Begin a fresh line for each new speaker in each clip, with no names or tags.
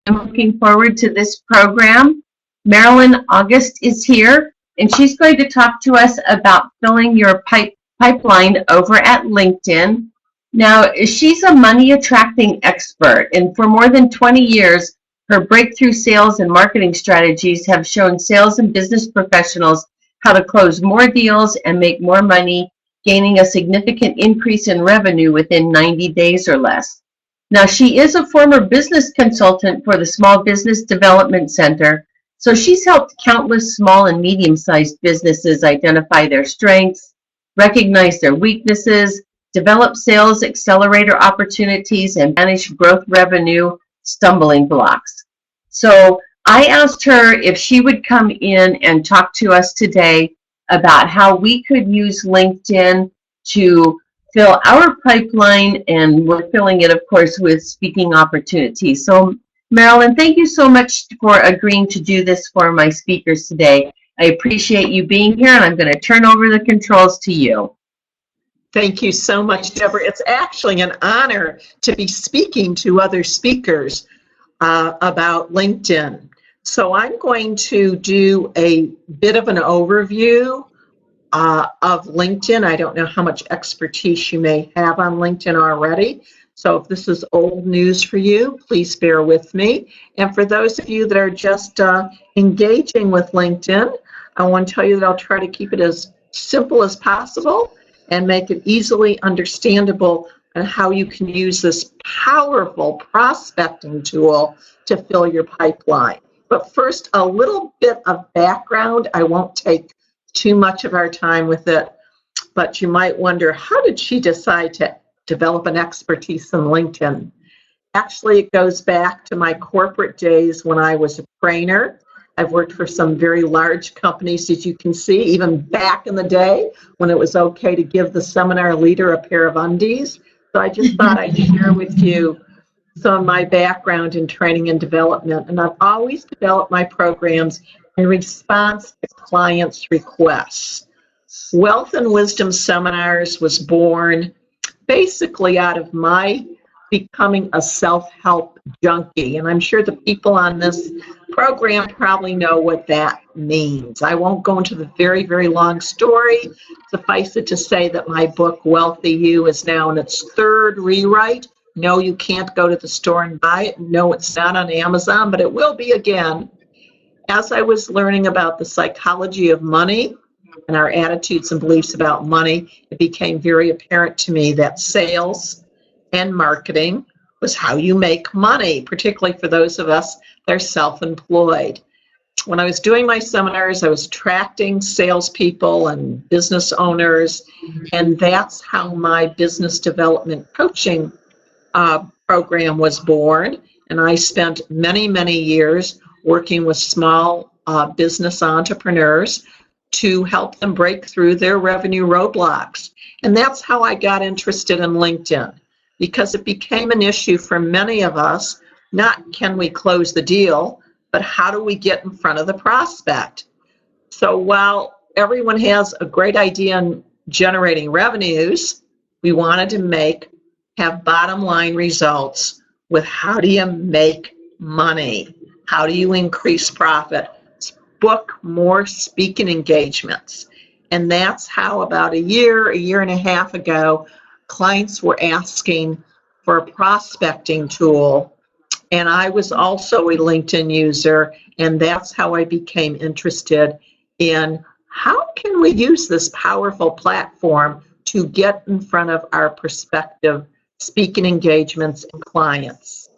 I'm looking forward to this program. Marilyn August is here, and she's going to talk to us about filling your pipeline over at LinkedIn. Now, she's a money attracting expert, and for more than 20 years, her breakthrough sales and marketing strategies have shown sales and business professionals how to close more deals and make more money, gaining a significant increase in revenue within 90 days or less. Now, she is a former business consultant for the Small Business Development Center, so she's helped countless small and medium-sized businesses identify their strengths, recognize their weaknesses, develop sales accelerator opportunities, and manage growth revenue stumbling blocks. So I asked her if she would come in and talk to us today about how we could use LinkedIn to fill our pipeline, and we're filling it, of course, with speaking opportunities. So, Marilyn, thank you so much for agreeing to do this for my speakers today. I appreciate you being here, and I'm going to turn over the controls to you.
Thank you so much, Deborah. It's actually an honor to be speaking to other speakers about LinkedIn. So I'm going to do a bit of an overview of LinkedIn. I don't know how much expertise you may have on LinkedIn already. So if this is old news for you, please bear with me. And for those of you that are just engaging with LinkedIn, I want to tell you that I'll try to keep it as simple as possible and make it easily understandable on how you can use this powerful prospecting tool to fill your pipeline. But first, a little bit of background. I won't take too much of our time with it, but you might wonder, how did she decide to develop an expertise in LinkedIn? Actually, it goes back to my corporate days when I was a trainer. I've worked for some very large companies, as you can see, even back in the day when it was okay to give the seminar leader a pair of undies. So I just thought I'd share with you some of my background in training and development. And I've always developed my programs in response to clients' requests. Wealth and Wisdom Seminars was born basically out of my becoming a self-help junkie. And I'm sure the people on this program probably know what that means. I won't go into the very, very long story. Suffice it to say that my book, Wealthy You, is now in its third rewrite. No, you can't go to the store and buy it. No, it's not on Amazon, but it will be again. As I was learning about the psychology of money and our attitudes and beliefs about money, it became very apparent to me that sales and marketing was how you make money, particularly for those of us that are self-employed. When I was doing my seminars, I was attracting salespeople and business owners, and that's how my business development coaching program was born. And I spent many, many years working with small business entrepreneurs to help them break through their revenue roadblocks. And that's how I got interested in LinkedIn, because it became an issue for many of us. Not can we close the deal, but how do we get in front of the prospect? So while everyone has a great idea in generating revenues, we wanted to have bottom line results with how do you make money? How do you increase profit? Book more speaking engagements. And that's how about a year and a half ago, clients were asking for a prospecting tool. And I was also a LinkedIn user, and that's how I became interested in how can we use this powerful platform to get in front of our prospective speaking engagements and clients.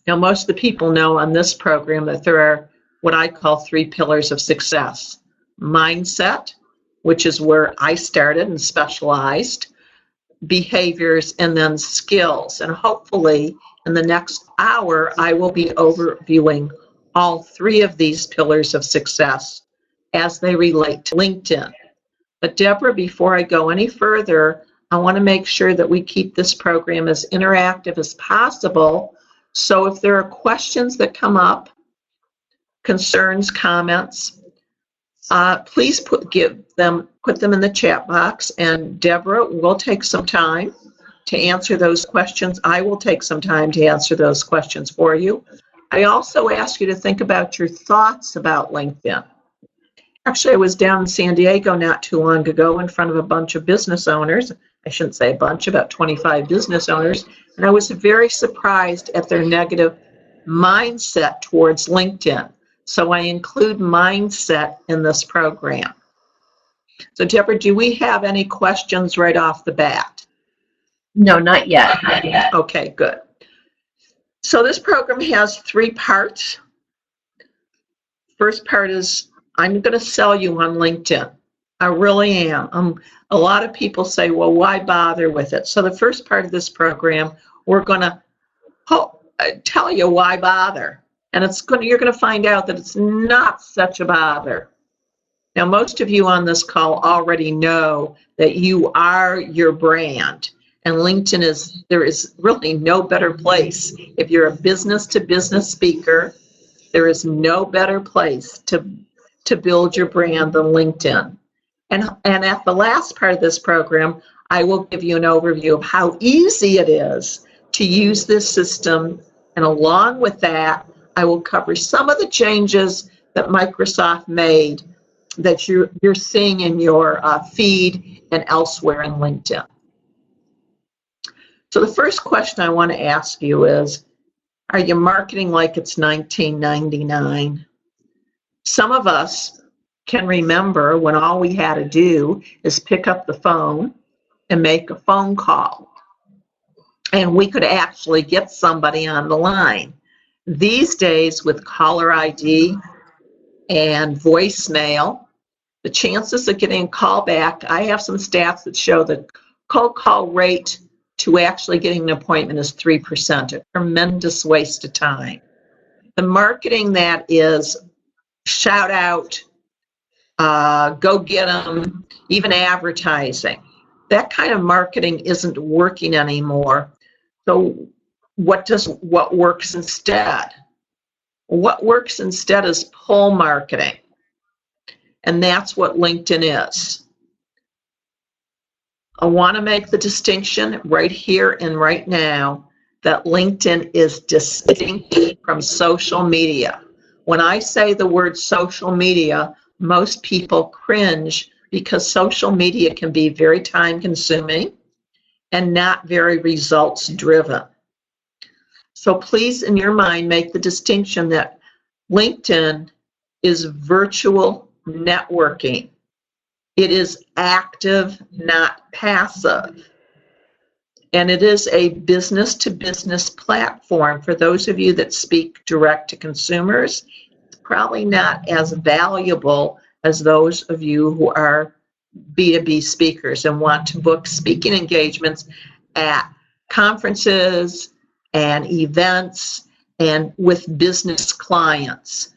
Now, most of the people know on this program that there are what I call 3 pillars of success. Mindset, which is where I started and specialized, behaviors, and then skills. And hopefully in the next hour, I will be overviewing all 3 of these pillars of success as they relate to LinkedIn. But Deborah, before I go any further, I want to make sure that we keep this program as interactive as possible. So if there are questions that come up, concerns, comments, please put them in the chat box, and Deborah will take some time to answer those questions. I will take some time to answer those questions for you. I also ask you to think about your thoughts about LinkedIn. Actually, I was down in San Diego not too long ago in front of a bunch of business owners. I shouldn't say a bunch, about 25 business owners, and I was very surprised at their negative mindset towards LinkedIn. So I include mindset in this program. So Deborah, do we have any questions right off the bat?
No, not yet.
Okay, good. So this program has 3 parts. First part is I'm going to sell you on LinkedIn. I really am. A lot of people say, well, why bother with it? So the first part of this program, we're going to tell you why bother. And you're going to find out that it's not such a bother. Now, most of you on this call already know that you are your brand. And LinkedIn there is really no better place. If you're a business-to-business speaker, there is no better place to build your brand than LinkedIn. And at the last part of this program, I will give you an overview of how easy it is to use this system. And along with that, I will cover some of the changes that Microsoft made that you're seeing in your feed and elsewhere in LinkedIn. So the first question I want to ask you is, are you marketing like it's 1999? Some of us can remember when all we had to do is pick up the phone and make a phone call. And we could actually get somebody on the line. These days with caller ID and voicemail, the chances of getting a call back, I have some stats that show the cold call rate to actually getting an appointment is 3%, a tremendous waste of time. The marketing that is shout out, go get them, even advertising, that kind of marketing isn't working anymore. So what works instead? What works instead is pull marketing. And that's what LinkedIn is. I want to make the distinction right here and right now that LinkedIn is distinct from social media. When I say the word social media, most people cringe because social media can be very time consuming and not very results driven. So please, in your mind, make the distinction that LinkedIn is virtual networking. It is active, not passive. And it is a business-to-business platform. For those of you that speak direct to consumers, it's probably not as valuable as those of you who are B2B speakers and want to book speaking engagements at conferences and events and with business clients.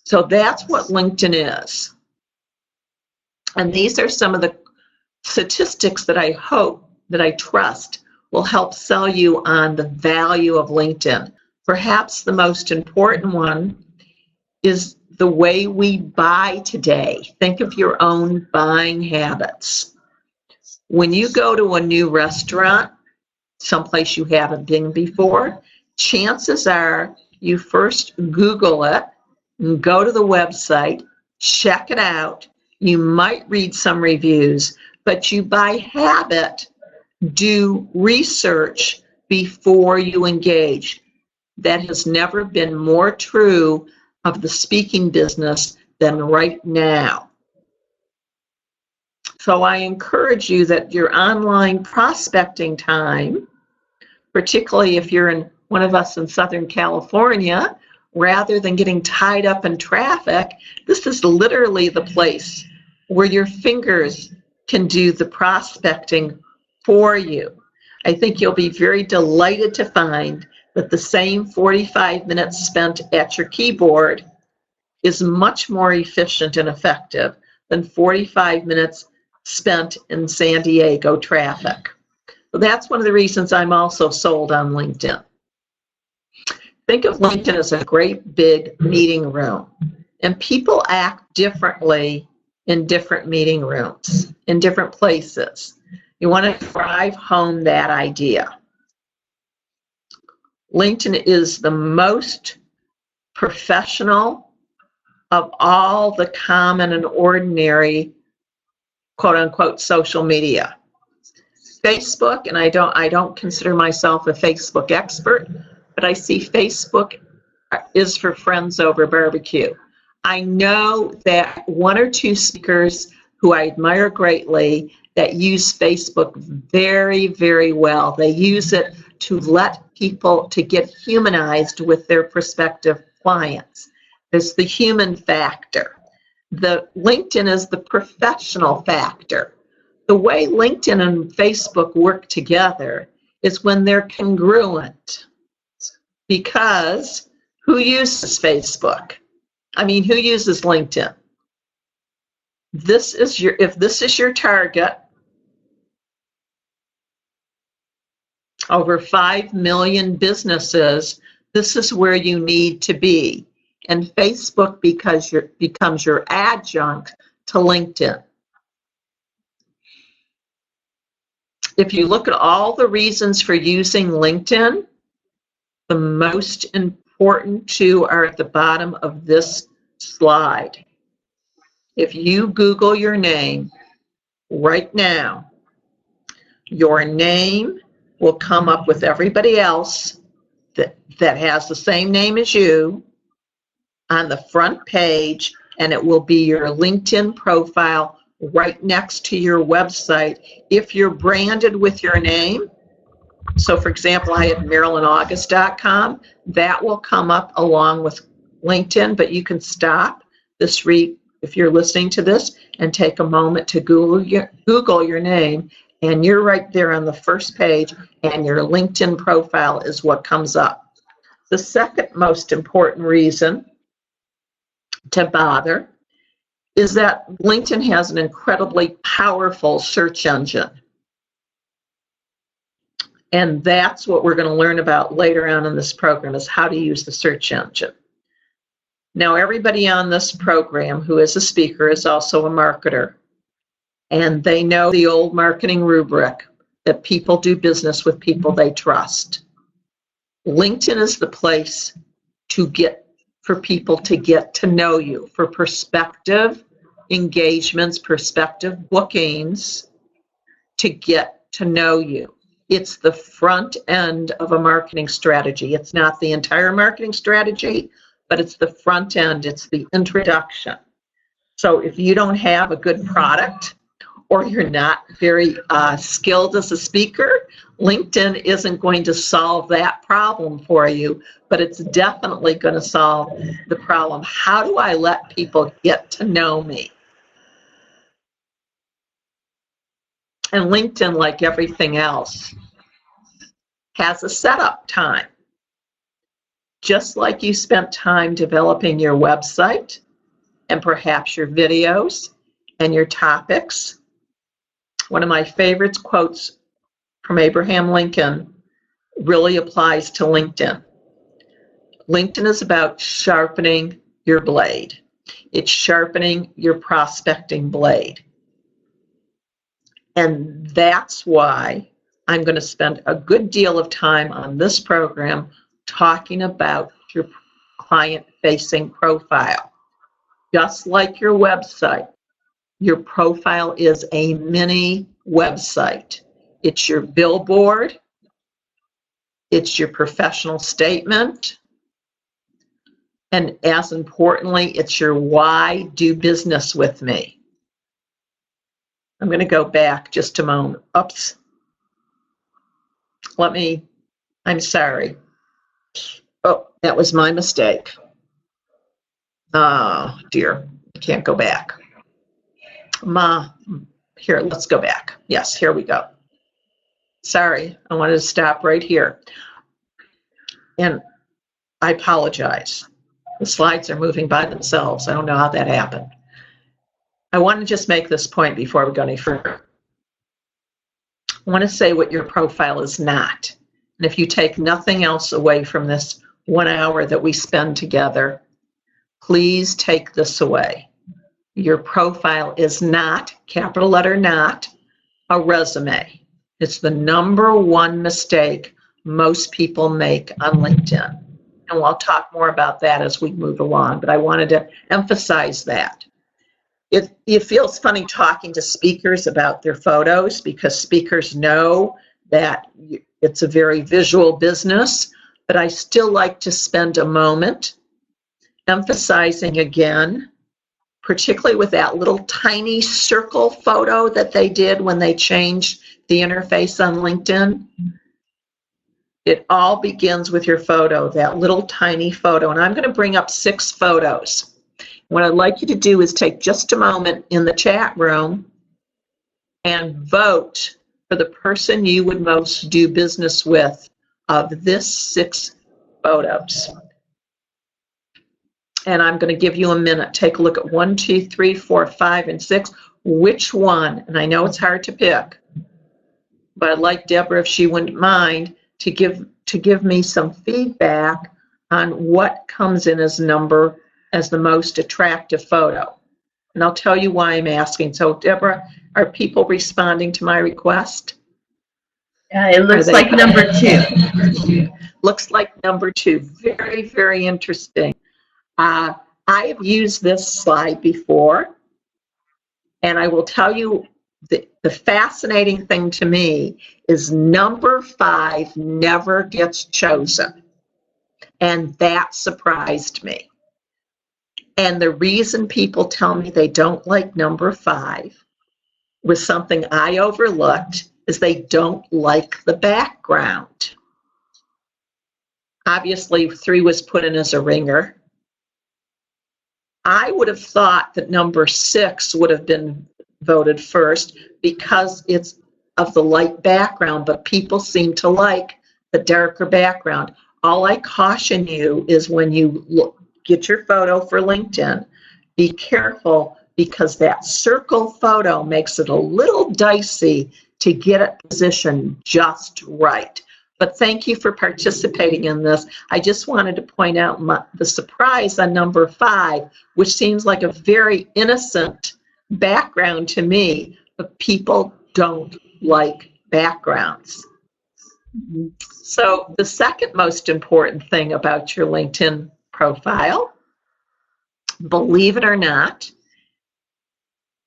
So that's what LinkedIn is. And these are some of the statistics that I hope, that I trust, will help sell you on the value of LinkedIn. Perhaps the most important one is the way we buy today. Think of your own buying habits. When you go to a new restaurant, someplace you haven't been before, chances are you first Google it and go to the website, check it out. You might read some reviews, but you by habit do research before you engage. That has never been more true of the speaking business than right now. So I encourage you that your online prospecting time, particularly if you're in one of us in Southern California, rather than getting tied up in traffic, this is literally the place where your fingers can do the prospecting for you. I think you'll be very delighted to find that the same 45 minutes spent at your keyboard is much more efficient and effective than 45 minutes spent in San Diego traffic. So that's one of the reasons I'm also sold on LinkedIn. Think of LinkedIn as a great big meeting room, and people act differently in different meeting rooms, in different places. You want to drive home that idea. LinkedIn is the most professional of all the common and ordinary quote unquote social media. Facebook, and I don't consider myself a Facebook expert, but I see Facebook is for friends over barbecue. I know that one or two speakers who I admire greatly that use Facebook very, very well. They use it to let people to get humanized with their prospective clients. There's the human factor. The LinkedIn is the professional factor. The way LinkedIn and Facebook work together is when they're congruent. Because who uses Facebook? I mean, who uses LinkedIn? If this is your target, over 5 million businesses, this is where you need to be. And Facebook becomes your adjunct to LinkedIn. If you look at all the reasons for using LinkedIn, the most important two are at the bottom of this slide. If you Google your name right now, your name will come up with everybody else that has the same name as you on the front page, and it will be your LinkedIn profile right next to your website if you're branded with your name. So for example, I had MarilynAugust.com. That will come up along with LinkedIn, but you can stop this if you're listening to this and take a moment to Google your name, and you're right there on the first page, and your LinkedIn profile is what comes up. The second most important reason to bother is that LinkedIn has an incredibly powerful search engine. And that's what we're going to learn about later on in this program, is how to use the search engine. Now, everybody on this program who is a speaker is also a marketer. And they know the old marketing rubric that people do business with people they trust. LinkedIn is the place for people to get to know you, for prospective engagements, prospective bookings, to get to know you. It's the front end of a marketing strategy. It's not the entire marketing strategy, but it's the front end. It's the introduction. So if you don't have a good product, or you're not very skilled as a speaker, LinkedIn isn't going to solve that problem for you, but it's definitely going to solve the problem. How do I let people get to know me? And LinkedIn, like everything else, has a setup time. Just like you spent time developing your website and perhaps your videos and your topics. One of my favorite quotes from Abraham Lincoln really applies to LinkedIn. LinkedIn is about sharpening your blade. It's sharpening your prospecting blade. And that's why I'm going to spend a good deal of time on this program talking about your client-facing profile. Just like your website, your profile is a mini website. It's your billboard, it's your professional statement, and as importantly, it's your why do business with me. I'm going to go back just a moment. Oops. I'm sorry. Oh, that was my mistake. Oh, dear. I can't go back. Here, let's go back. Yes, here we go. Sorry, I wanted to stop right here. And I apologize. The slides are moving by themselves. I don't know how that happened. I want to just make this point before we go any further. I want to say what your profile is not. And if you take nothing else away from this 1 hour that we spend together, please take this away. Your profile is not, capital letter not, a resume. It's the #1 mistake most people make on LinkedIn. And we'll talk more about that as we move along, but I wanted to emphasize that. It feels funny talking to speakers about their photos because speakers know that it's a very visual business, but I still like to spend a moment emphasizing again, particularly with that little tiny circle photo that they did when they changed the interface on LinkedIn. It all begins with your photo, that little tiny photo. And I'm going to bring up 6 photos. What I'd like you to do is take just a moment in the chat room and vote for the person you would most do business with of this 6 photos. And I'm going to give you a minute. Take a look at 1, 2, 3, 4, 5, and 6. Which one? And I know it's hard to pick, but I'd like Deborah, if she wouldn't mind, to give me some feedback on what comes in as the most attractive photo. And I'll tell you why I'm asking. So, Deborah, are people responding to my request?
It looks like #2.
Looks like #2. Very, very interesting. I have used this slide before, and I will tell you the fascinating thing to me is #5 never gets chosen, and that surprised me. And the reason people tell me they don't like #5 was something I overlooked, is they don't like the background. Obviously, 3 was put in as a ringer. I would have thought that #6 would have been voted first because it's of the light background, but people seem to like the darker background. All I caution you is when you get your photo for LinkedIn, be careful because that circle photo makes it a little dicey to get it positioned just right. But thank you for participating in this. I just wanted to point out the surprise on #5, which seems like a very innocent background to me, but people don't like backgrounds. So the second most important thing about your LinkedIn profile, believe it or not,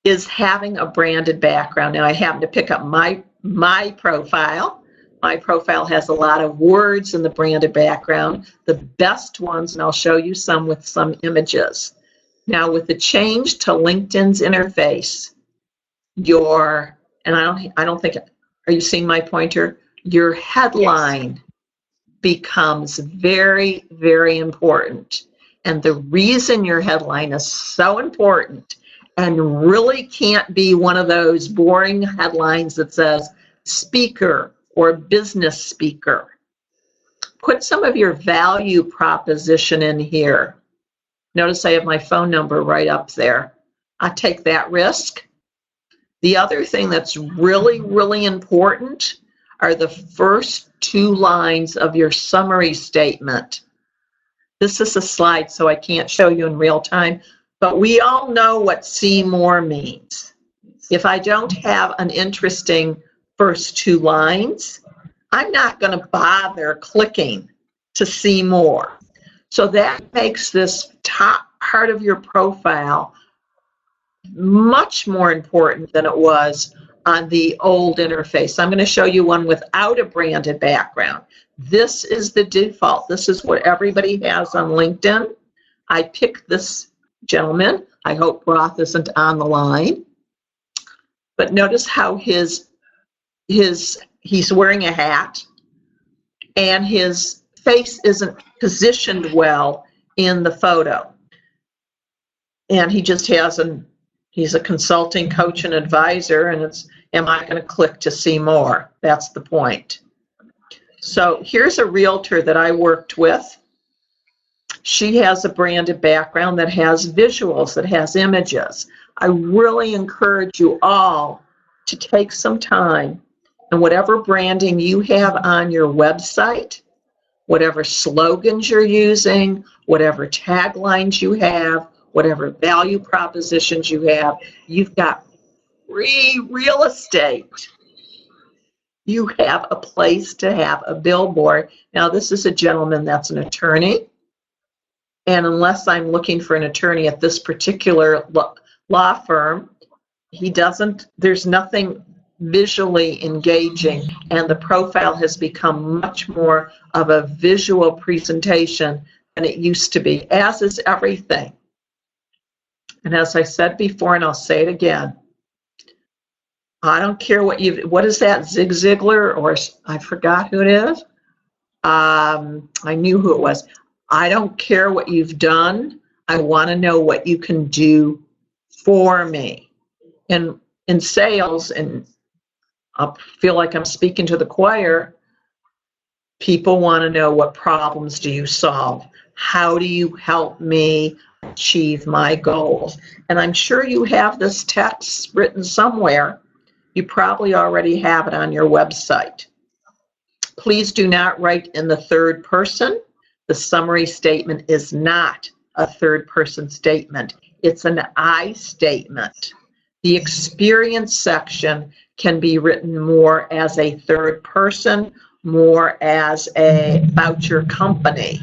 is having a branded background. Now, I happen to pick up my profile. My profile has a lot of words in the branded background, the best ones, and I'll show you some with some images. Now, with the change to LinkedIn's interface, and I don't think, are you seeing my pointer? Your headline becomes very, very important. And the reason your headline is so important and really can't be one of those boring headlines that says speaker or business speaker. Put some of your value proposition in here. Notice I have my phone number right up there. I take that risk. The other thing that's really, really important are the first 2 lines of your summary statement. This is a slide, so I can't show you in real time, but we all know what see more means. If I don't have an interesting first 2 lines, I'm not going to bother clicking to see more. So that makes this top part of your profile much more important than it was on the old interface. I'm going to show you one without a branded background. This is the default. This is what everybody has on LinkedIn. I picked this gentleman. I hope Roth isn't on the line. But notice how he's wearing a hat and his face isn't positioned well in the photo. And he just has he's a consulting coach and advisor, and it's, am I going to click to see more? That's the point. So here's a realtor that I worked with. She has a branded background that has visuals, that has images. I really encourage you all to take some time and whatever branding you have on your website, whatever slogans you're using, whatever taglines you have, whatever value propositions you have, you've got real estate. You have a place to have a billboard. Now, this is a gentleman that's an attorney. And unless I'm looking for an attorney at this particular law firm, there's nothing visually engaging, and the profile has become much more of a visual presentation than it used to be, as is everything. And as I said before, and I'll say it again, I don't care what is that, Zig Ziglar, or I forgot who it is. I knew who it was. I don't care what you've done. I want to know what you can do for me. In sales, and I feel like I'm speaking to the choir, people want to know, what problems do you solve? How do you help me achieve my goals? And I'm sure you have this text written somewhere. You probably already have it on your website. Please do not write in the third person. The summary statement is not a third person statement. It's an I statement. The experience section can be written more as a third person, more as about your company.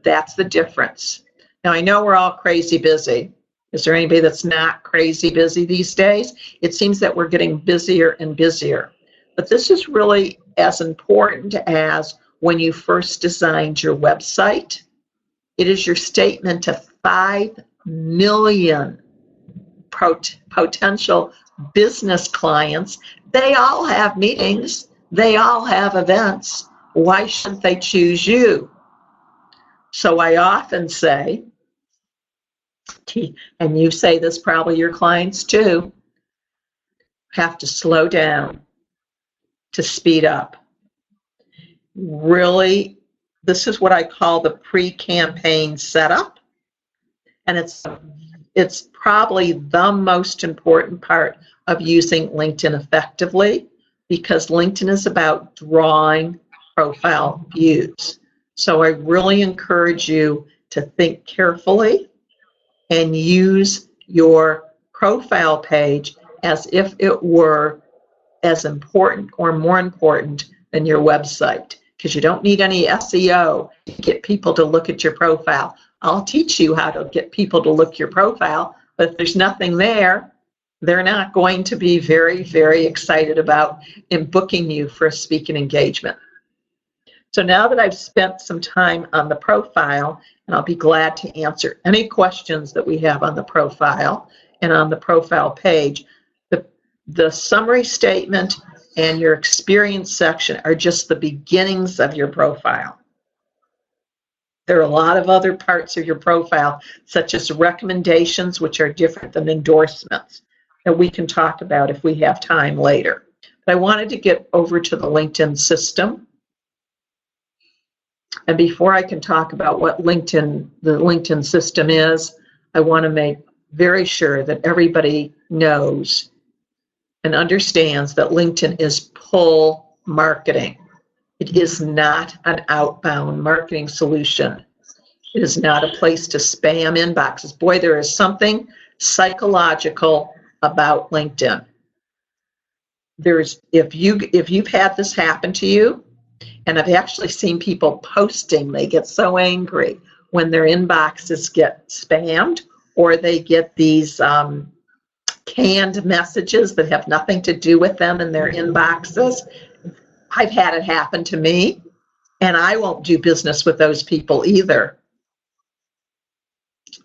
That's the difference. Now, I know we're all crazy busy. Is there anybody that's not crazy busy these days? It seems that we're getting busier and busier. But this is really as important as when you first designed your website. It is your statement to 5 million potential business clients. They all have meetings. They all have events. Why shouldn't they choose you? So I often say, and you say this probably your clients too, have to slow down to speed up. Really, this is what I call the pre-campaign setup, and it's probably the most important part of using LinkedIn effectively, because LinkedIn is about drawing profile views. So I really encourage you to think carefully and use your profile page as if it were as important or more important than your website, because you don't need any SEO to get people to look at your profile. I'll teach you how to get people to look at your profile, but if there's nothing there, they're not going to be very, very excited about booking you for a speaking engagement. So now that I've spent some time on the profile, and I'll be glad to answer any questions that we have on the profile and on the profile page, the summary statement and your experience section are just the beginnings of your profile. There are a lot of other parts of your profile, such as recommendations, which are different than endorsements, that we can talk about if we have time later. But I wanted to get over to the LinkedIn system. And before I can talk about what the LinkedIn system is, I want to make very sure that everybody knows and understands that LinkedIn is pull marketing. It is not an outbound marketing solution. It is not a place to spam inboxes. Boy, there is something psychological about LinkedIn. If you've had this happen to you, and I've actually seen people posting, they get so angry when their inboxes get spammed, or they get these canned messages that have nothing to do with them in their inboxes. I've had it happen to me, and I won't do business with those people either.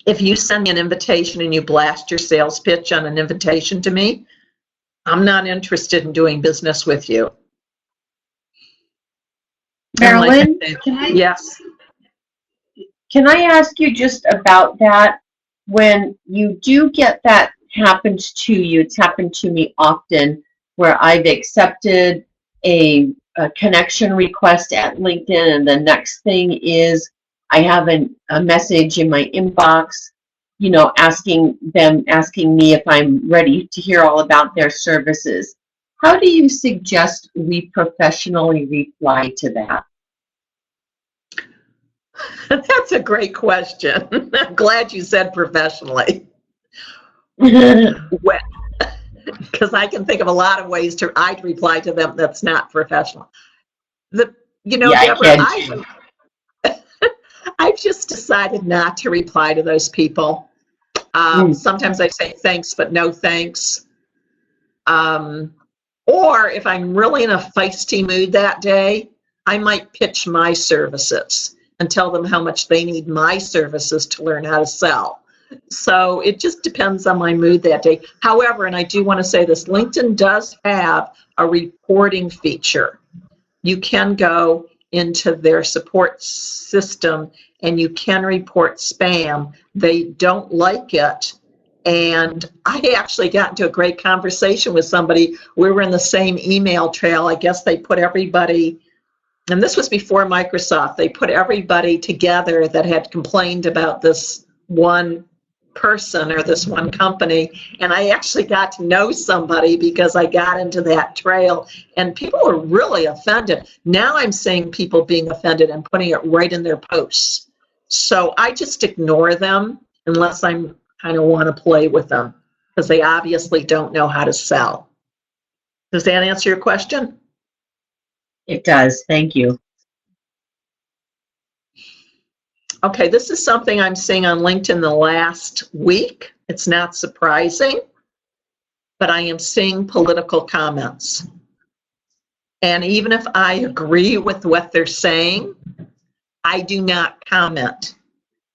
If you send me an invitation and you blast your sales pitch on an invitation to me, I'm not interested in doing business with you.
Marilyn,
yes.
Can I ask you just about that? When you do get that happens to you, it's happened to me often, where I've accepted a connection request at LinkedIn, and the next thing is I have a message in my inbox, asking me if I'm ready to hear all about their services. How do you suggest we professionally reply to that?
That's a great question. I'm glad you said professionally. because I can think of a lot of ways I'd reply to them that's not professional.
Yeah,
Deborah,
I can.
I've just decided not to reply to those people. Sometimes I say thanks, but no thanks. Or if I'm really in a feisty mood that day, I might pitch my services and tell them how much they need my services to learn how to sell. So it just depends on my mood that day. However, and I do want to say this, LinkedIn does have a reporting feature. You can go into their support system and you can report spam. They don't like it. And I actually got into a great conversation with somebody. We were in the same email trail. I guess they put everybody, and this was before Microsoft, they put everybody together that had complained about this one person or this one company. And I actually got to know somebody because I got into that trail, and people were really offended. Now I'm seeing people being offended and putting it right in their posts. So I just ignore them unless I'm kind of want to play with them, because they obviously don't know how to sell. Does that answer your question?
It does. Thank you.
Okay, this is something I'm seeing on LinkedIn the last week. It's not surprising, but I am seeing political comments. And even if I agree with what they're saying, I do not comment.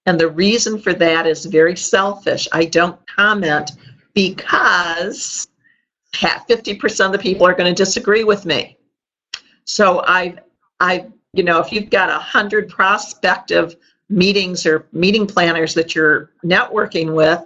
And the reason for that is very selfish. I don't comment because 50% of the people are going to disagree with me. So if you've got 100 prospective meetings or meeting planners that you're networking with,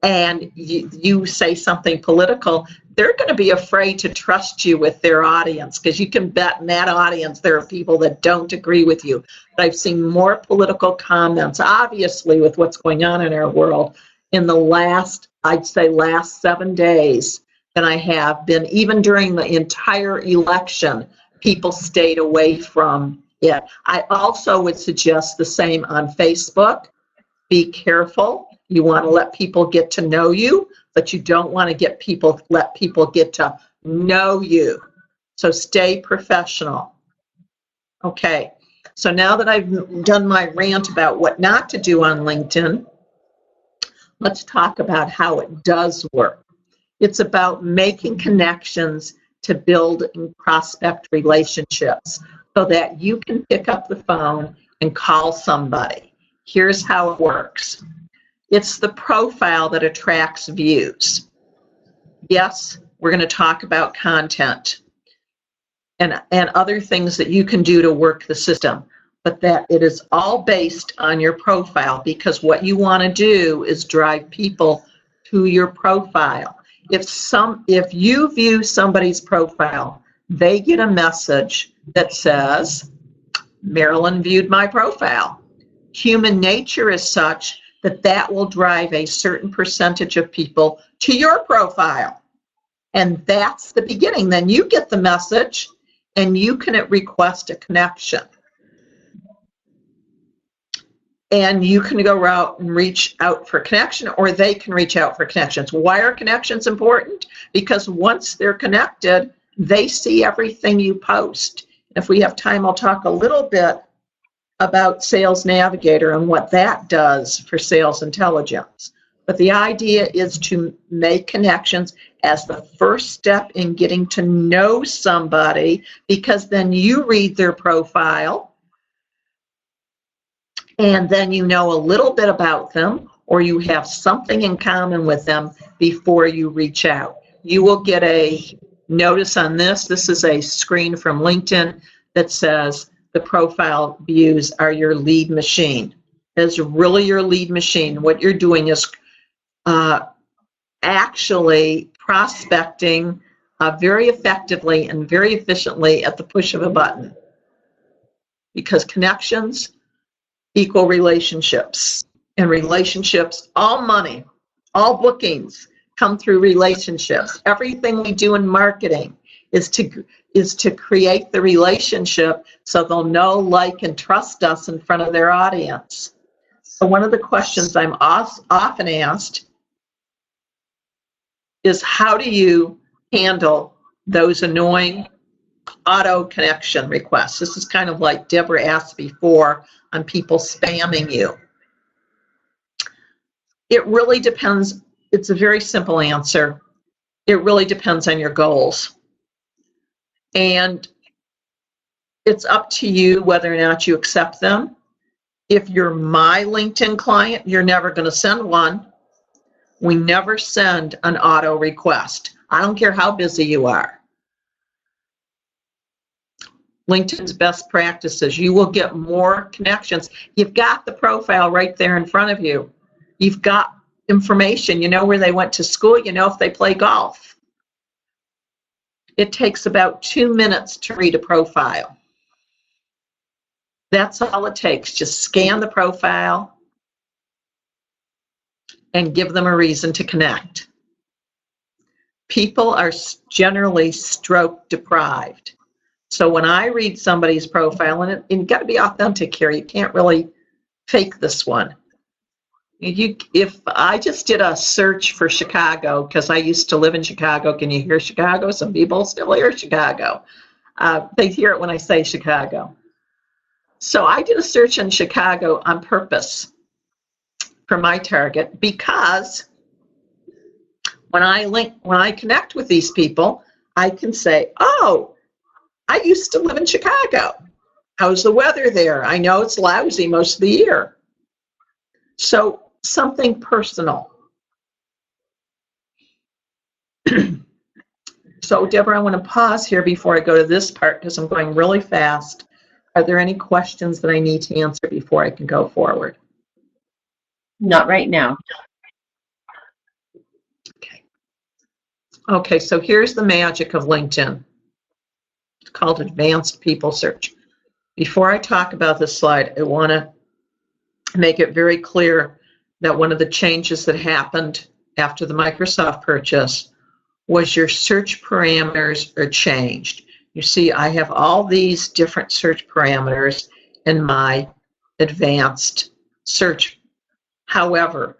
and you say something political, they're going to be afraid to trust you with their audience, because you can bet in that audience there are people that don't agree with you. But I've seen more political comments, obviously, with what's going on in our world in the last 7 days than I have been. Even during the entire election, people stayed away from it. I also would suggest the same on Facebook. Be careful. You want to let people get to know you, but you don't want to let people get to know you. So stay professional. Okay, so now that I've done my rant about what not to do on LinkedIn, let's talk about how it does work. It's about making connections to build and prospect relationships so that you can pick up the phone and call somebody. Here's how it works. It's the profile that attracts views. Yes, we're going to talk about content and other things that you can do to work the system, but that it is all based on your profile, because what you want to do is drive people to your profile. If you view somebody's profile, they get a message that says, Marilyn viewed my profile. Human nature is such that will drive a certain percentage of people to your profile. And that's the beginning. Then you get the message and you can request a connection. And you can go out and reach out for connection, or they can reach out for connections. Why are connections important? Because once they're connected, they see everything you post. If we have time, I'll talk a little bit about Sales Navigator and what that does for sales intelligence. But the idea is to make connections as the first step in getting to know somebody, because then you read their profile and then you know a little bit about them, or you have something in common with them before you reach out. You will get a notice on this. This is a screen from LinkedIn that says, the profile views are your lead machine. It's really your lead machine. What you're doing is actually prospecting very effectively and very efficiently at the push of a button, because connections equal relationships, and relationships, all money, all bookings come through relationships. Everything we do in marketing is to create the relationship so they'll know, like, and trust us in front of their audience. So one of the questions I'm often asked is how do you handle those annoying auto connection requests? This is kind of like Deborah asked before on people spamming you. It really depends. It's a very simple answer. It really depends on your goals. And it's up to you whether or not you accept them. If you're my LinkedIn client, you're never going to send one. We never send an auto request. I don't care how busy you are. LinkedIn's best practices. You will get more connections. You've got the profile right there in front of you. You've got information. You know where they went to school. You know if they play golf. It takes about 2 minutes to read a profile. That's all it takes. Just scan the profile and give them a reason to connect. People are generally stroke deprived. So when I read somebody's profile, and you've got to be authentic here, you can't really fake this one. If I just did a search for Chicago, because I used to live in Chicago, can you hear Chicago? Some people still hear Chicago. They hear it when I say Chicago. So I did a search in Chicago on purpose for my target, because when I connect with these people, I can say, oh, I used to live in Chicago. How's the weather there? I know it's lousy most of the year. So something personal. So Deborah, I want to pause here before I go to this part because I'm going really fast. Are there any questions that I need to answer before I can go forward?
Not right now.
Okay, so here's the magic of LinkedIn. It's called Advanced People Search. Before I talk about this slide, I want to make it very clear that one of the changes that happened after the Microsoft purchase was your search parameters are changed. You see, I have all these different search parameters in my advanced search. However,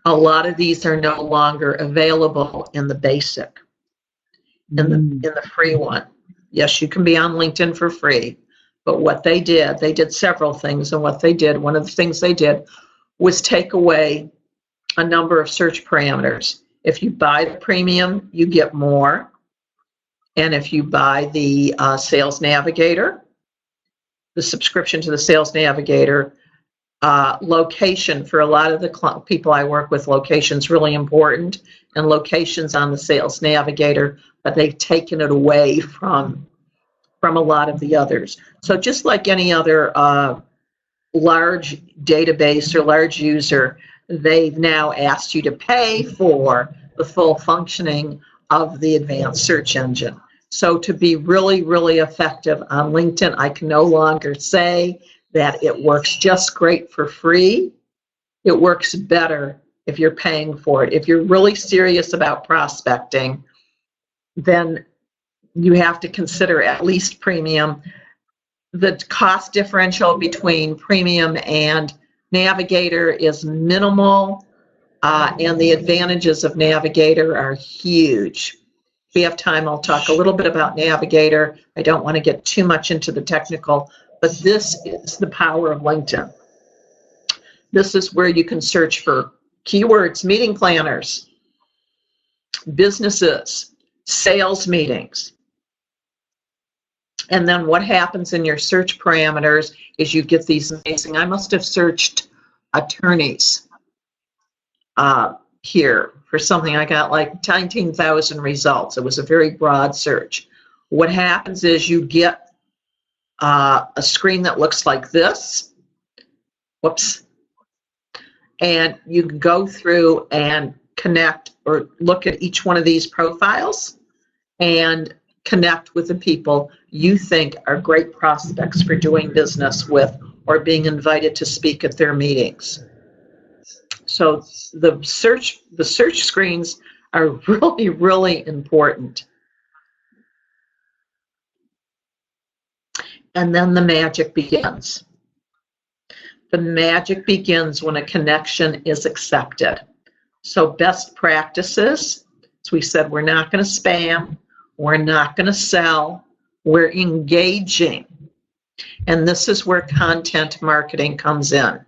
a lot of these are no longer available in the basic, in the free one. Yes, you can be on LinkedIn for free, but what they did several things, and one of the things they did was take away a number of search parameters. If you buy the premium, you get more. And if you buy the Sales Navigator, the subscription to the Sales Navigator, location, for a lot of the people I work with, location's really important, and location's on the Sales Navigator, but they've taken it away from a lot of the others. So just like any other large database or large user, they've now asked you to pay for the full functioning of the advanced search engine. So to be really, really effective on LinkedIn, I can no longer say that it works just great for free. It works better if you're paying for it. If you're really serious about prospecting, then you have to consider at least premium. The cost differential between premium and Navigator is minimal, and the advantages of Navigator are huge. If we have time, I'll talk a little bit about Navigator. I don't want to get too much into the technical, but this is the power of LinkedIn. This is where you can search for keywords, meeting planners, businesses, sales meetings. And then what happens in your search parameters is you get these amazing, I must have searched attorneys here for something. I got like 19,000 results. It was a very broad search. What happens is you get a screen that looks like this. Whoops. And you can go through and connect or look at each one of these profiles and connect with the people you think are great prospects for doing business with or being invited to speak at their meetings. So the search screens are really, really important. And then the magic begins. The magic begins when a connection is accepted. So best practices, as we said, we're not going to spam, we're not going to sell, we're engaging. And this is where content marketing comes in.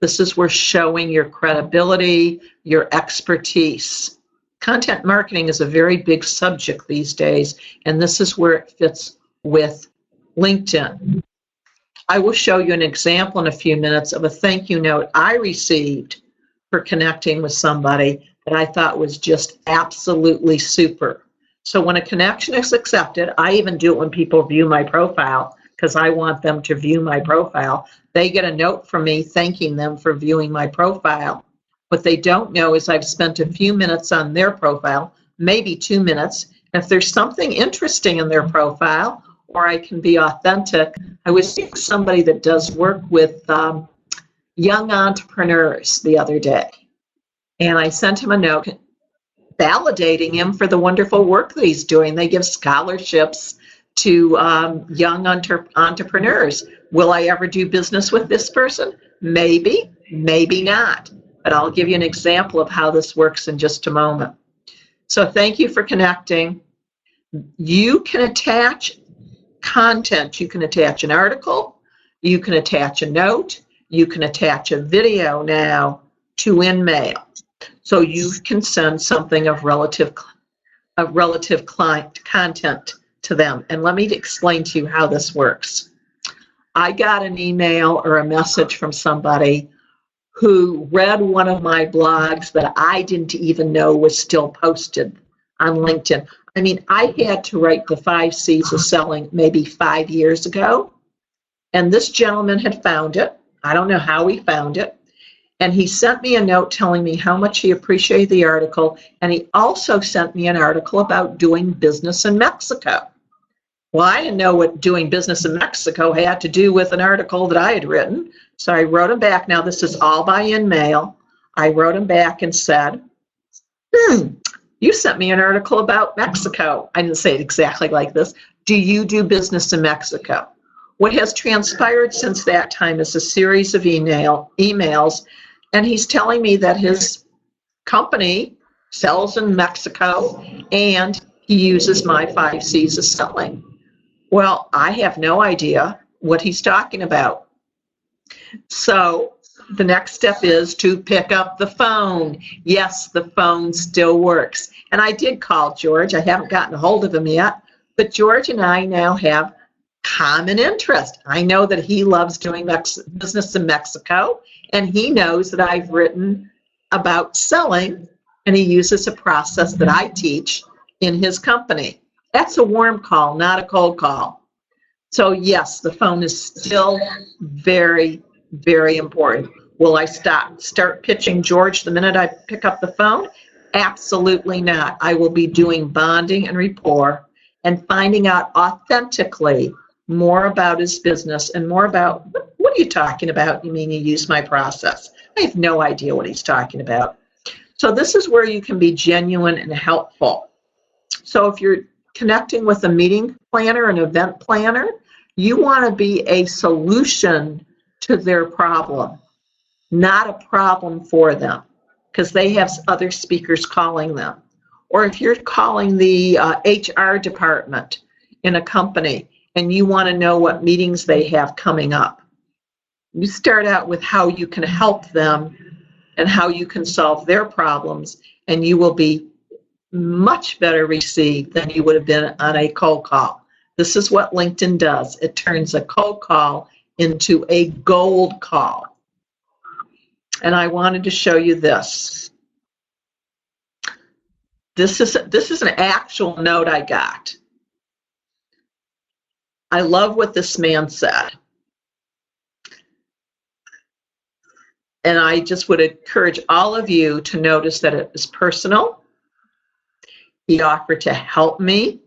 This is where showing your credibility, your expertise. Content marketing is a very big subject these days, and this is where it fits with LinkedIn. I will show you an example in a few minutes of a thank you note I received for connecting with somebody that I thought was just absolutely super. So when a connection is accepted, I even do it when people view my profile because I want them to view my profile. They get a note from me thanking them for viewing my profile. What they don't know is I've spent a few minutes on their profile, maybe 2 minutes. If there's something interesting in their profile, or I can be authentic, I was seeing somebody that does work with young entrepreneurs the other day. And I sent him a note validating him for the wonderful work that he's doing. They give scholarships to young entrepreneurs. Will I ever do business with this person? Maybe, maybe not. But I'll give you an example of how this works in just a moment. So thank you for connecting. You can attach content. You can attach an article. You can attach a note. You can attach a video now to InMail. So you can send something of relative client content to them. And let me explain to you how this works. I got an email or a message from somebody who read one of my blogs that I didn't even know was still posted on LinkedIn. I mean, I had to write the 5 C's of selling maybe 5 years ago. And this gentleman had found it. I don't know how he found it. And he sent me a note telling me how much he appreciated the article. And he also sent me an article about doing business in Mexico. Well, I didn't know what doing business in Mexico had to do with an article that I had written. So I wrote him back. Now, this is all by InMail. I wrote him back and said, you sent me an article about Mexico. I didn't say it exactly like this. Do you do business in Mexico? What has transpired since that time is a series of emails, and he's telling me that his company sells in Mexico and he uses my 5 C's of selling. Well, I have no idea what he's talking about. So the next step is to pick up the phone. Yes, the phone still works. And I did call George. I haven't gotten a hold of him yet, but George and I now have common interest. I know that he loves doing business in Mexico, and he knows that I've written about selling, and he uses a process that I teach in his company. That's a warm call, not a cold call. So yes, the phone is still very, very important. Will I start pitching George the minute I pick up the phone? Absolutely not. I will be doing bonding and rapport and finding out authentically more about his business and more about, what are you talking about? You mean you use my process? I have no idea what he's talking about. So this is where you can be genuine and helpful. So if you're connecting with a meeting planner, an event planner, you want to be a solution to their problem, not a problem for them, because they have other speakers calling them. Or if you're calling the HR department in a company and you want to know what meetings they have coming up, you start out with how you can help them and how you can solve their problems, and you will be much better received than you would have been on a cold call. This is what LinkedIn does. It turns a cold call into a gold call. And I wanted to show you this. This is an actual note I got. I love what this man said. And I just would encourage all of you to notice that it was personal. He offered to help me.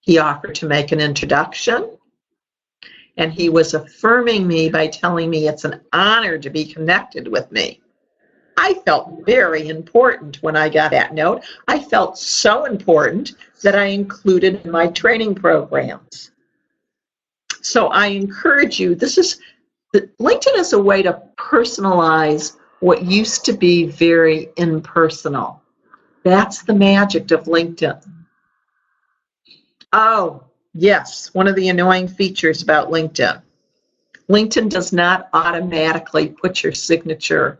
He offered to make an introduction. And he was affirming me by telling me it's an honor to be connected with me. I felt very important when I got that note. I felt so important that I included in my training programs. So I encourage you, LinkedIn is a way to personalize what used to be very impersonal. That's the magic of LinkedIn. Oh, yes, one of the annoying features about LinkedIn. LinkedIn does not automatically put your signature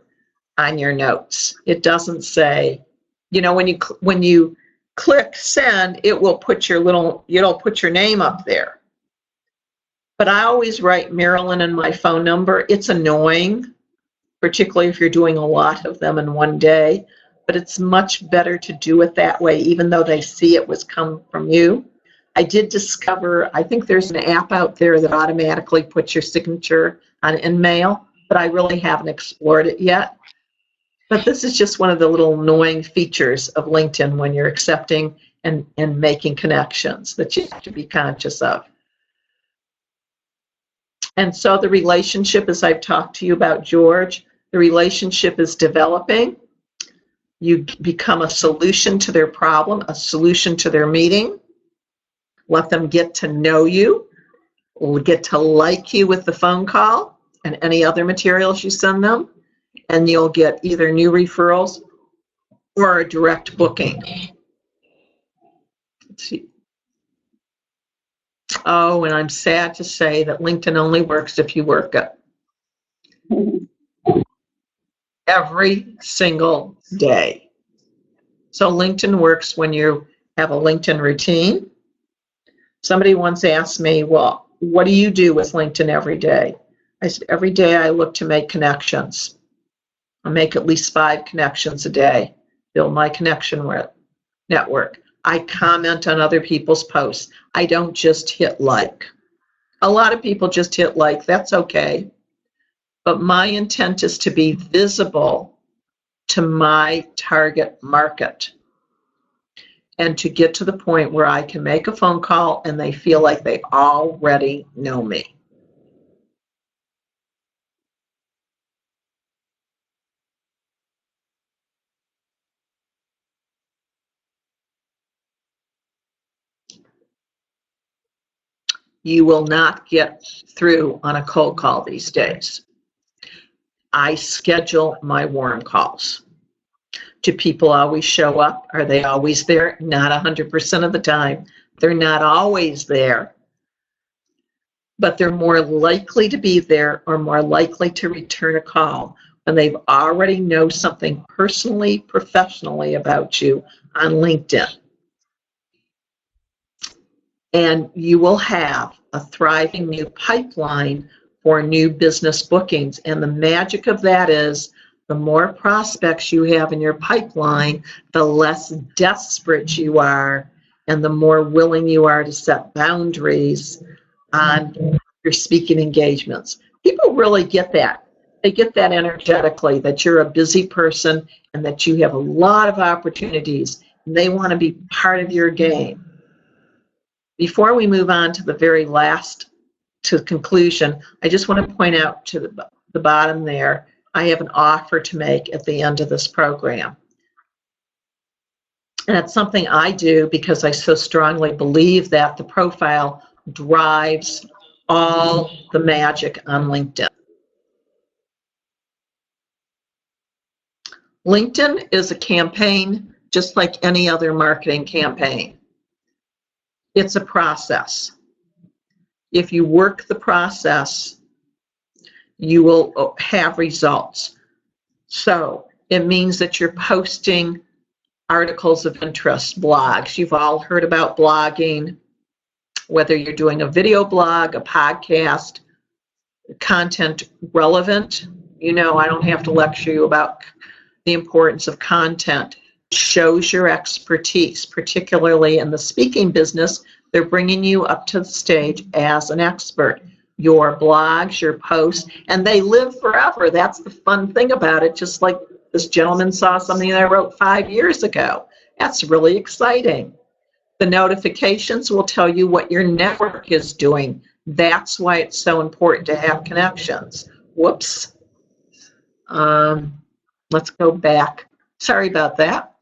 on your notes. It doesn't say, you know, when you click send, it will put it'll put your name up there. But I always write Marilyn and my phone number. It's annoying, particularly if you're doing a lot of them in one day, but it's much better to do it that way, even though they see it was come from you. I did discover, I think there's an app out there that automatically puts your signature on InMail, but I really haven't explored it yet. But this is just one of the little annoying features of LinkedIn when you're accepting and making connections that you have to be conscious of. And so the relationship, as I've talked to you about George, the relationship is developing. You become a solution to their problem, a solution to their meeting. Let them get to know you, or get to like you with the phone call and any other materials you send them, and you'll get either new referrals or a direct booking. Let's see. Oh, and I'm sad to say that LinkedIn only works if you work it. Every single day. So LinkedIn works when you have a LinkedIn routine. Somebody once asked me, well, what do you do with LinkedIn every day? I said, every day I look to make connections. I make at least 5 connections a day, build my connection network. I comment on other people's posts. I don't just hit like. A lot of people just hit like, that's okay. But my intent is to be visible to my target market and to get to the point where I can make a phone call and they feel like they already know me. You will not get through on a cold call these days. I schedule my warm calls. Do people always show up? Are they always there? Not 100% of the time. They're not always there, but they're more likely to be there or more likely to return a call when they've already know something personally, professionally about you on LinkedIn. And you will have a thriving new pipeline for new business bookings. And the magic of that is the more prospects you have in your pipeline, the less desperate you are and the more willing you are to set boundaries on your speaking engagements. People really get that. They get that energetically, that you're a busy person and that you have a lot of opportunities and they want to be part of your game. Before we move on to the very last, to conclusion, I just want to point out to the bottom there, I have an offer to make at the end of this program. And it's something I do because I so strongly believe that the profile drives all the magic on LinkedIn. LinkedIn is a campaign just like any other marketing campaign. It's a process. If you work the process, you will have results. So it means that you're posting articles of interest, blogs. You've all heard about blogging, whether you're doing a video blog, a podcast, content relevant. You know, I don't have to lecture you about the importance of content. Shows your expertise, particularly in the speaking business. They're bringing you up to the stage as an expert. Your blogs, your posts, and they live forever. That's the fun thing about it. Just like this gentleman saw something that I wrote 5 years ago. That's really exciting. The notifications will tell you what your network is doing. That's why it's so important to have connections. Whoops. Let's go back. Sorry about that.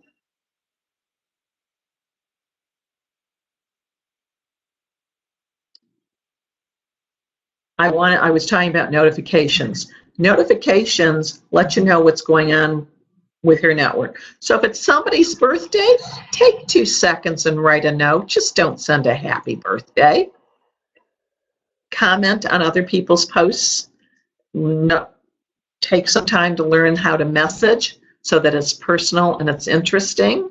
I was talking about notifications. Notifications let you know what's going on with your network. So if it's somebody's birthday, take 2 seconds and write a note. Just don't send a happy birthday. Comment on other people's posts. No, take some time to learn how to message so that it's personal and it's interesting.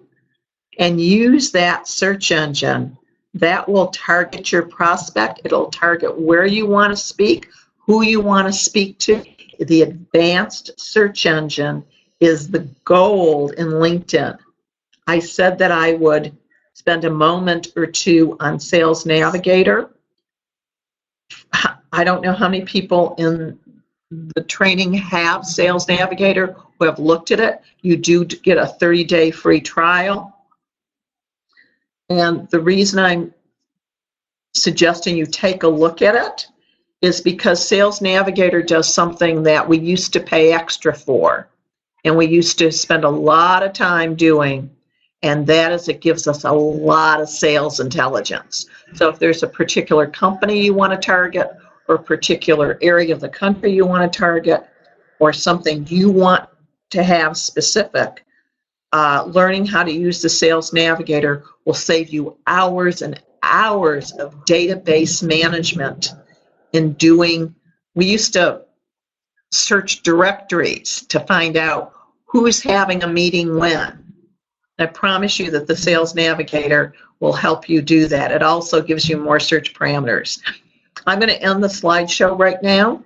And use that search engine. That will target your prospect. It'll target where you want to speak, who you want to speak to. The advanced search engine is the gold in LinkedIn. I said that I would spend a moment or two on Sales Navigator. I don't know how many people in the training have Sales Navigator who have looked at it. You do get a 30-day free trial. And the reason I'm suggesting you take a look at it is because Sales Navigator does something that we used to pay extra for, and we used to spend a lot of time doing, and that is it gives us a lot of sales intelligence. So if there's a particular company you want to target, or a particular area of the country you want to target, or something you want to have specific, learning how to use the Sales Navigator will save you hours and hours of database management in doing. We used to search directories to find out who's having a meeting when. I promise you that the Sales Navigator will help you do that. It also gives you more search parameters. I'm going to end the slideshow right now,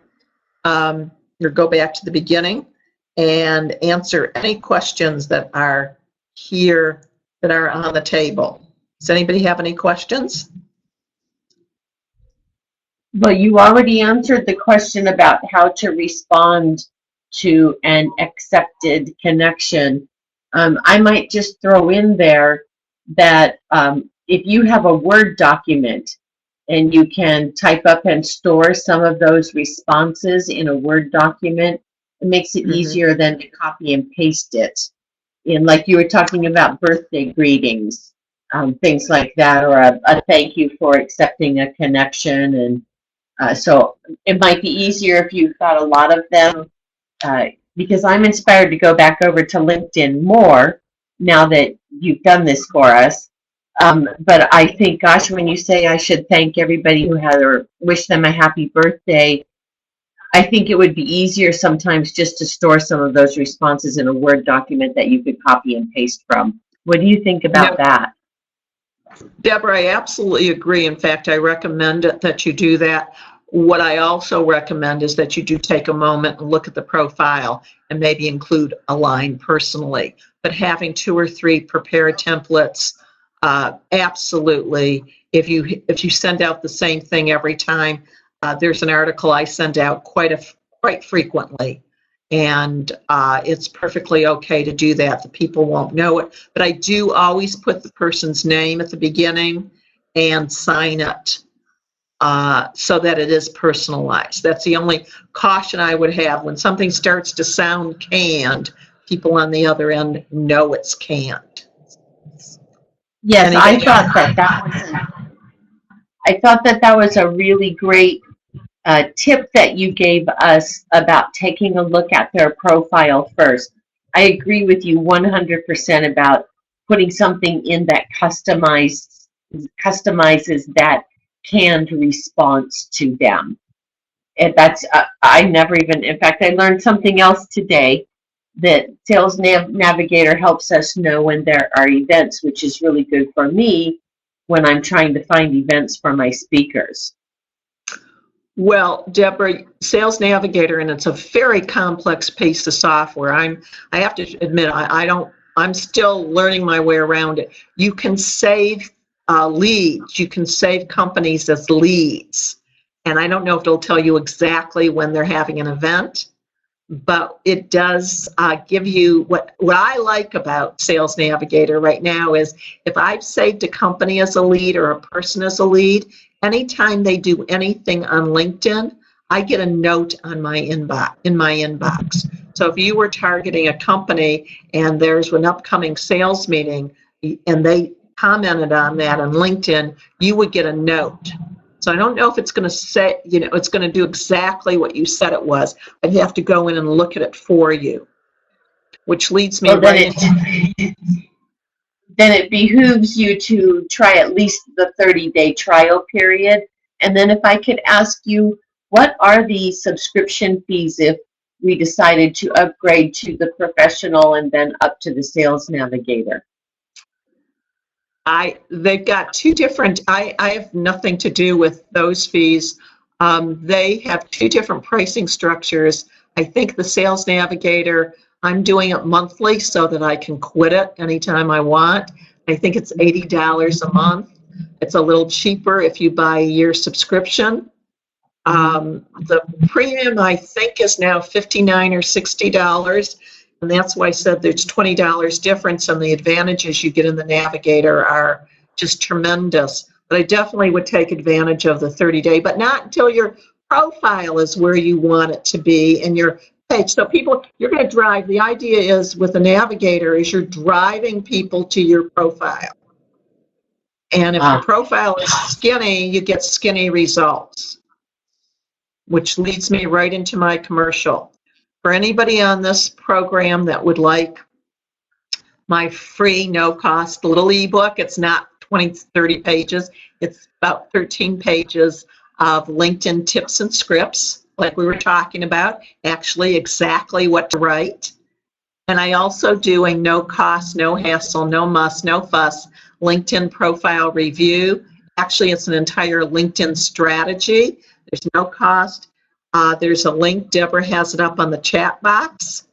or go back to the beginning and answer any questions that are here that are on the table. Does anybody have any questions?
Well, you already answered the question about how to respond to an accepted connection. I might just throw in there that if you have a Word document and you can type up and store some of those responses in a Word document, it makes it easier than to copy and paste it. And like you were talking about birthday greetings, things like that, or a thank you for accepting a connection. And so it might be easier if you've got a lot of them, because I'm inspired to go back over to LinkedIn more now that you've done this for us. But I think, gosh, when you say I should thank everybody who had or wish them a happy birthday, I think it would be easier sometimes just to store some of those responses in a Word document that you could copy and paste from. What do you think about that?
Deborah, I absolutely agree. In fact, I recommend that you do that. What I also recommend is that you do take a moment and look at the profile and maybe include a line personally. But having 2 or 3 prepared templates, absolutely. If you send out the same thing every time, there's an article I send out quite frequently, and it's perfectly okay to do that. The people won't know it, but I do always put the person's name at the beginning and sign it so that it is personalized. That's the only caution I would have. When something starts to sound canned, people on the other end know it's canned.
Yes, I thought that was a really great tip that you gave us about taking a look at their profile first. I agree with you 100% about putting something in that customizes that canned response to them. And that's, I never even, in fact, I learned something else today, that Sales Navigator helps us know when there are events, which is really good for me when I'm trying to find events for my speakers.
Well, Deborah, Sales Navigator, and it's a very complex piece of software. I have to admit, I'm still learning my way around it. You can save leads. You can save companies as leads. And I don't know if it'll tell you exactly when they're having an event, but it does give you what I like about Sales Navigator right now is if I've saved a company as a lead or a person as a lead, anytime they do anything on LinkedIn, I get a note on my inbox. So if you were targeting a company and there's an upcoming sales meeting and they commented on that on LinkedIn, you would get a note So I don't know if it's going to say, it's going to do exactly what you said it was. I'd have to go in and look at it for you, which leads me
Well,
right into...
then it behooves you to try at least the 30-day trial period. And then if I could ask you, what are the subscription fees if we decided to upgrade to the professional and then up to the sales navigator?
They've got two different, I have nothing to do with those fees. They have two different pricing structures. I think the Sales Navigator, I'm doing it monthly so that I can quit it anytime I want. I think it's $80 a month. It's a little cheaper if you buy a year subscription. The premium, I think, is now $59 or $60. And that's why I said there's $20 difference, and the advantages you get in the Navigator are just tremendous. But I definitely would take advantage of the 30-day, but not until your profile is where you want it to be in your page. So people, you're going to drive, the idea is with the Navigator is you're driving people to your profile. And if your profile is skinny, you get skinny results, which leads me right into my commercial. For anybody on this program that would like my free, no-cost little ebook, it's not 20, 30 pages. It's about 13 pages of LinkedIn tips and scripts, like we were talking about, actually exactly what to write. And I also do a no-cost, no hassle, no muss, no fuss LinkedIn profile review. Actually, it's an entire LinkedIn strategy. There's no cost. There's a link. Deborah has it up on the chat box.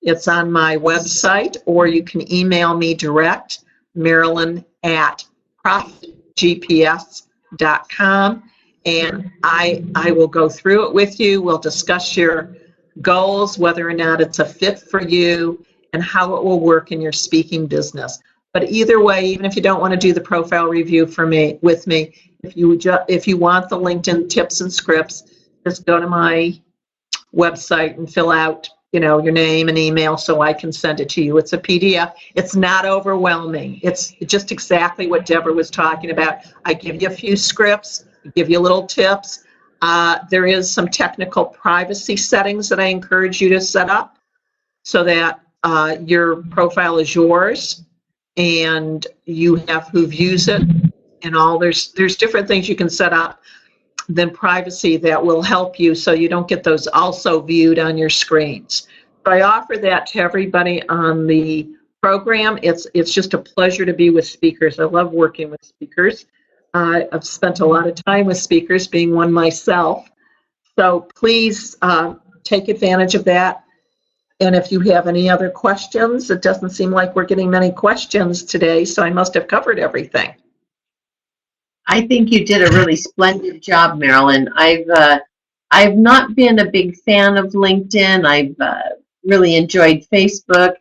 It's on my website, or you can email me direct, Marilyn at profitgps.com, and I will go through it with you. We'll discuss your goals, whether or not it's a fit for you, and how it will work in your speaking business. But either way, even if you don't want to do the profile review with me, if you want the LinkedIn tips and scripts, just go to my website and fill out, your name and email so I can send it to you. It's a PDF. It's not overwhelming. It's just exactly what Deborah was talking about. I give you a few scripts, give you little tips. There is some technical privacy settings that I encourage you to set up so that your profile is yours and you have who views it and all. There's different things you can set up than privacy that will help you so you don't get those also viewed on your screens. So I offer that to everybody on the program. It's just a pleasure to be with speakers. I love working with speakers. I've spent a lot of time with speakers, being one myself. So please take advantage of that. And if you have any other questions, it doesn't seem like we're getting many questions today, so I must have covered everything.
I think you did a really splendid job, Marilyn. I've not been a big fan of LinkedIn. I've really enjoyed Facebook.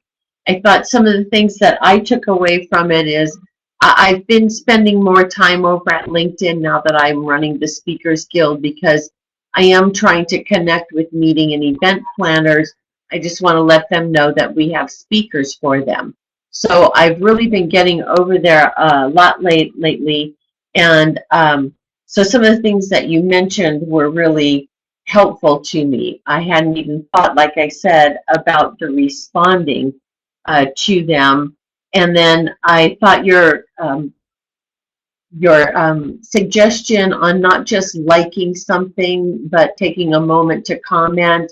I thought some of the things that I took away from it is I've been spending more time over at LinkedIn now that I'm running the Speakers Guild, because I am trying to connect with meeting and event planners. I just want to let them know that we have speakers for them. So I've really been getting over there a lot lately. And so some of the things that you mentioned were really helpful to me. I hadn't even thought, like I said, about the responding to them. And then I thought your suggestion on not just liking something, but taking a moment to comment,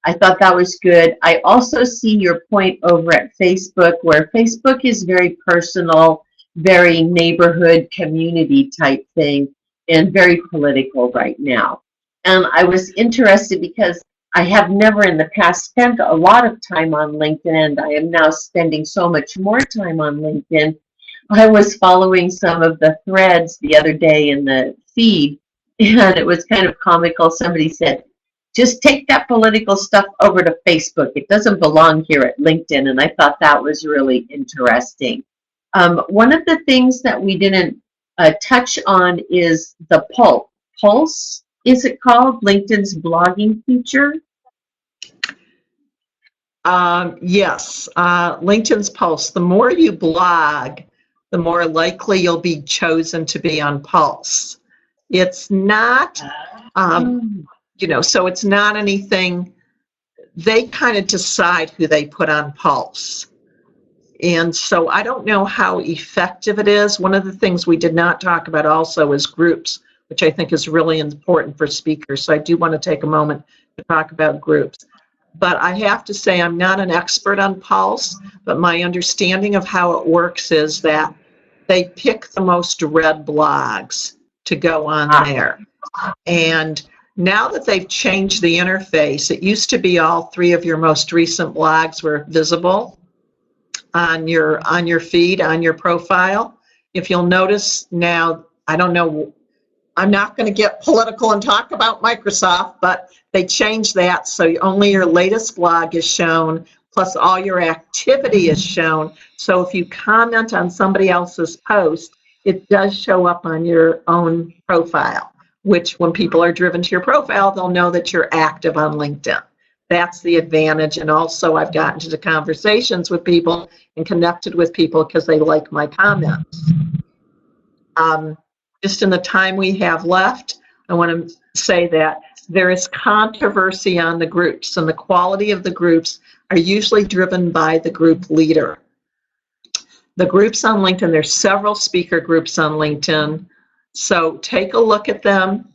I thought that was good. I also see your point over at Facebook, where Facebook is very personal, very neighborhood community type thing, and very political right now. And I was interested because I have never in the past spent a lot of time on LinkedIn, and I am now spending so much more time on LinkedIn. I was following some of the threads the other day in the feed, and it was kind of comical. Somebody said, just take that political stuff over to Facebook. It doesn't belong here at LinkedIn. And I thought that was really interesting. One of the things that we didn't touch on is the Pulse, is it called? LinkedIn's blogging feature?
Yes, LinkedIn's Pulse. The more you blog, the more likely you'll be chosen to be on Pulse. It's not, so it's not anything, they kind of decide who they put on Pulse. And so I don't know how effective it is. One of the things we did not talk about also is groups, which I think is really important for speakers. So I do want to take a moment to talk about groups. But I have to say I'm not an expert on Pulse, but my understanding of how it works is that they pick the most read blogs to go on there. And now that they've changed the interface, it used to be all 3 of your most recent blogs were visible on your feed, on your profile. If you'll notice now, I don't know, I'm not going to get political and talk about Microsoft, but they changed that so only your latest blog is shown, plus all your activity is shown. So if you comment on somebody else's post, it does show up on your own profile, which when people are driven to your profile, they'll know that you're active on LinkedIn. That's the advantage. And also I've gotten into conversations with people and connected with people because they like my comments. Just in the time we have left, I want to say that there is controversy on the groups, and the quality of the groups are usually driven by the group leader. The groups on LinkedIn, there's several speaker groups on LinkedIn, so take a look at them.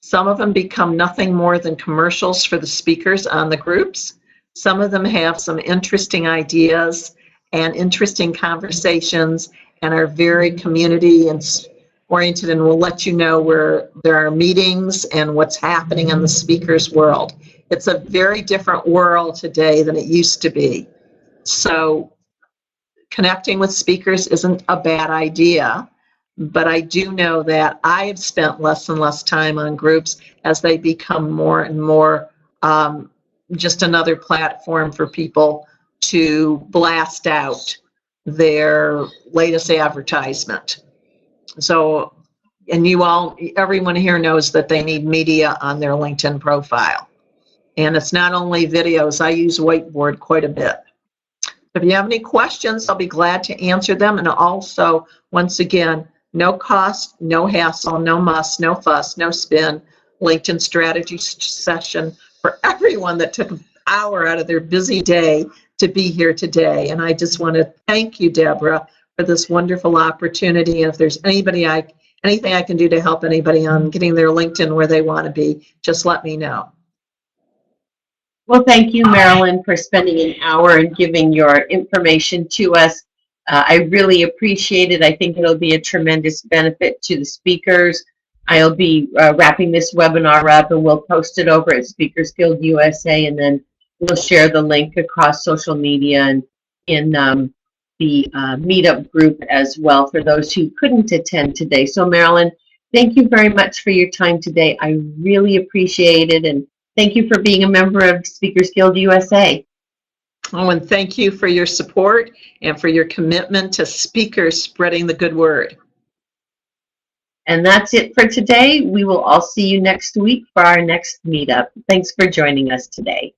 Some of them become nothing more than commercials for the speakers on the groups. Some of them have some interesting ideas and interesting conversations and are very community and oriented, and will let you know where there are meetings and what's happening in the speaker's world. It's a very different world today than it used to be. So connecting with speakers isn't a bad idea, but I do know that I have spent less and less time on groups as they become more and more just another platform for people to blast out their latest advertisement. So, and everyone here knows that they need media on their LinkedIn profile. And it's not only videos, I use Whiteboard quite a bit. If you have any questions, I'll be glad to answer them. And also, once again, no cost, no hassle, no muss, no fuss, no spin, LinkedIn strategy session for everyone that took an hour out of their busy day to be here today. And I just want to thank you, Deborah, for this wonderful opportunity. And if there's anything I can do to help anybody on getting their LinkedIn where they want to be, just let me know.
Well, thank you, Marilyn, for spending an hour and giving your information to us. I really appreciate it. I think it'll be a tremendous benefit to the speakers. I'll be wrapping this webinar up, and we'll post it over at Speakers Guild USA, and then we'll share the link across social media and in the meetup group as well for those who couldn't attend today. So, Marilyn, thank you very much for your time today. I really appreciate it, and thank you for being a member of Speakers Guild USA.
Oh, and thank you for your support and for your commitment to speakers spreading the good word.
And that's it for today. We will all see you next week for our next meetup. Thanks for joining us today.